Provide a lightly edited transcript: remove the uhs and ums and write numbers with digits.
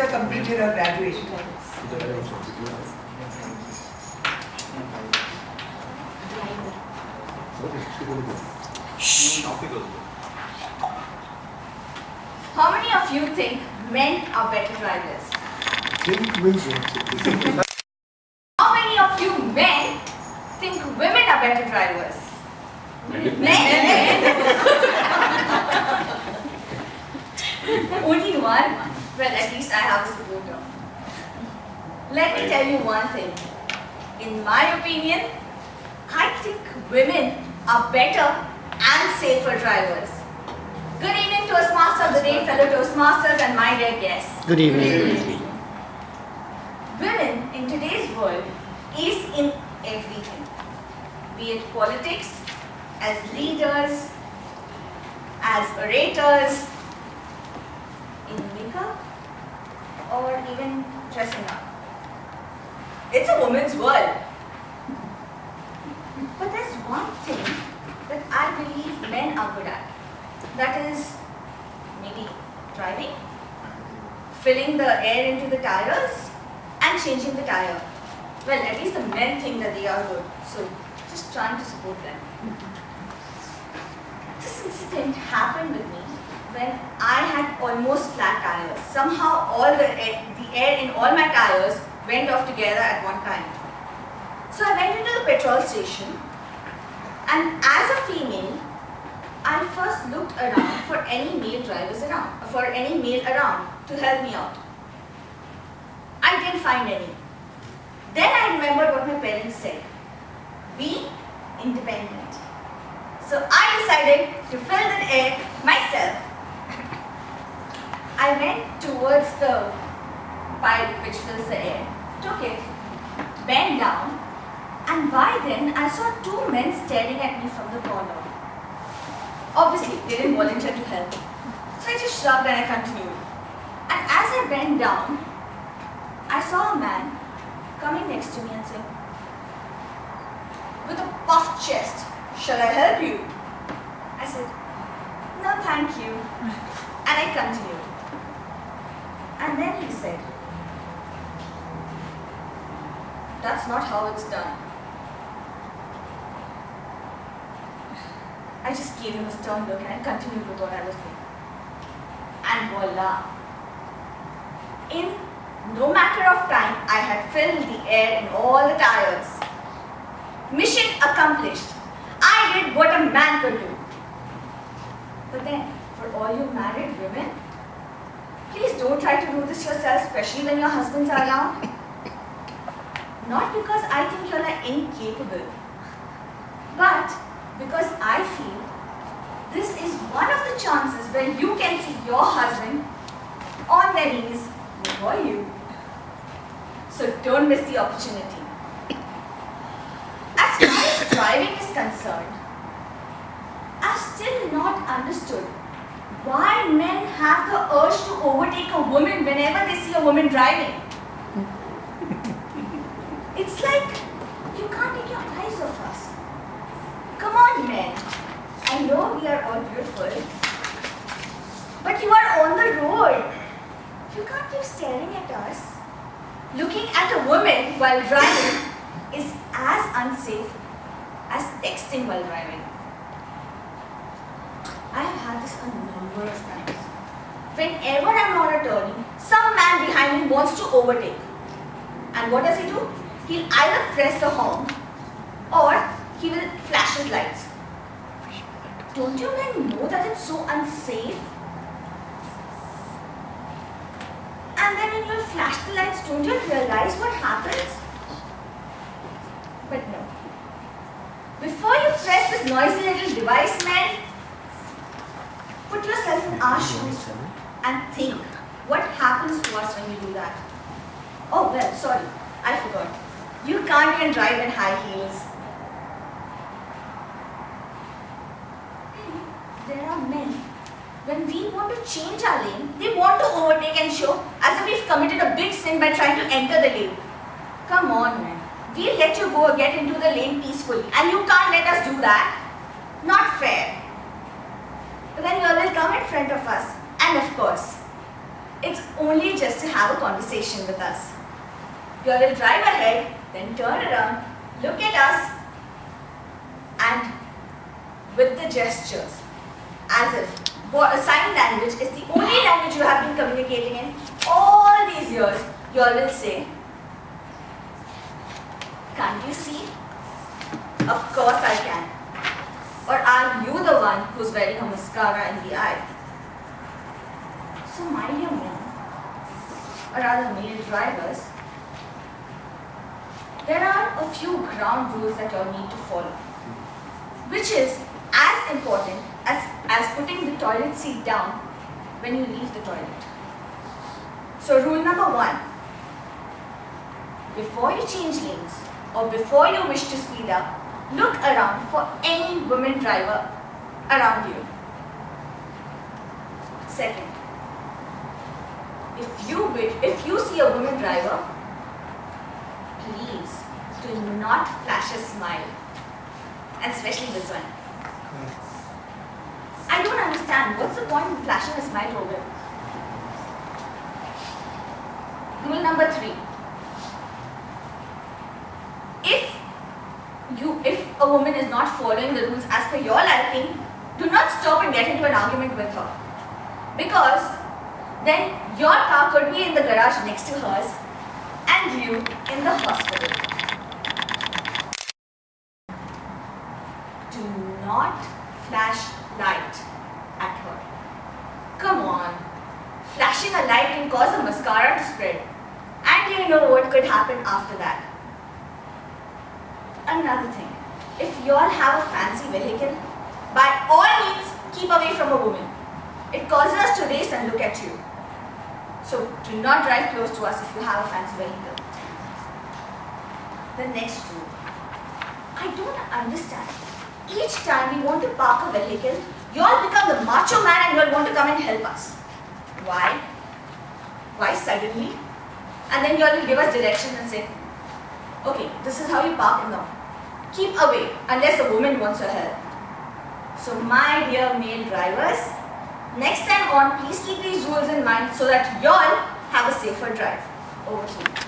sister completed her graduation. How many of you think men are better drivers? How many of you men think women are better drivers? Men. Only one? Well, at least I have a supporter. Let me tell you one thing. In my opinion, I think women are better and safer drivers. Good evening, Toastmaster of the day, fellow Toastmasters, and my dear guests. Good evening. Women in today's world is in everything. Be it politics, as leaders, as orators, in makeup, or even dressing up. It's a woman's world. But there's one thing that I believe men are good at. That is maybe driving, filling the air into the tires, and changing the tire. Well, at least the men think that they are good. So, just trying to support them. This incident happened with me when I had almost flat tires. Somehow all the air in all my tires went off together at one time. So I went into the petrol station, and as a female, I first looked around for any male drivers around, to help me out. I didn't find any. Then I remembered what my parents said. Be independent. So I decided to fill the air myself. I went towards the pipe which fills the air, took it, bent down, and by then I saw two men staring at me from the corner. Obviously, they didn't volunteer to help. So I just shrugged and I continued. And as I bent down, I saw a man coming next to me and saying, with a puffed chest, "Shall I help you?" I said, "No, thank you." And I continued. And then he said, "That's not how it's done." I just gave him a stern look and I continued with what I was doing. And voila! In no matter of time, I had filled the air in all the tires. Mission accomplished. I did what a man could do. But then, for all you married women, please don't try to do this yourself, especially when your husbands are around. Not because I think you are incapable, but because I feel this is one of the chances where you can see your husband on their knees before you. So don't miss the opportunity. As far as driving is concerned, I've still not understood why men have the urge to overtake a woman whenever they see a woman driving. It's like you can't take your eyes off us. Come on, men. I know we are all beautiful, but you are on the road. You can't keep staring at us. Looking at a woman while driving is as unsafe as texting while driving. I have had this a number of times. Whenever I'm on a turning, some man behind me wants to overtake. And what does he do? He'll either press the horn or he will flash his lights. Don't you men know that it's so unsafe? And then when you flash the lights, don't you realize what happens? But no. Before you press this noisy little device, man, put yourself in our shoes and think what happens to us when we do that. Oh well, sorry, I forgot. You can't even drive in high heels. There are men, when we want to change our lane, they want to overtake and show as if we've committed a big sin by trying to enter the lane. Come on, man. We'll let you go get into the lane peacefully, and you can't let us do that. Not fair. But then you all will come in front of us, and of course, It's only just to have a conversation with us. You will drive ahead, then turn around, look at us, and with the gestures, as if sign language is the only language you have been communicating in all these years, you all will say, "Can't you see? Of course I can." Or are you the one who's wearing a mascara in the eye? So my dear men, or rather male drivers, there are a few ground rules that you all need to follow, which is as important as putting the toilet seat down when you leave the toilet. So rule number 1, before you change lanes or before you wish to speed up, look around for any woman driver around you. Second, if you see a woman driver, please do not flash a smile, and especially this one. I don't understand, what's the point in flashing a smile to a woman? Rule number 3, if a woman is not following the rules as per your liking, do not stop and get into an argument with her, because then your car could be in the garage next to hers and you in the hospital. Do not flash light at her. Come on, flashing a light can cause a mascara to spread, and you know what could happen after that. Another thing, if you all have a fancy vehicle, by all means keep away from a woman. It causes us to race and look at you. So do not drive close to us if you have a fancy vehicle. The next rule, I don't understand. Each time we want to park a vehicle, you all become the macho man and you all want to come and help us. Why? Why suddenly? And then you all will give us directions and say, okay, this is how you park in the keep away unless a woman wants your help. So my dear male drivers, next time on, please keep these rules in mind so that you all have a safer drive. Over to you.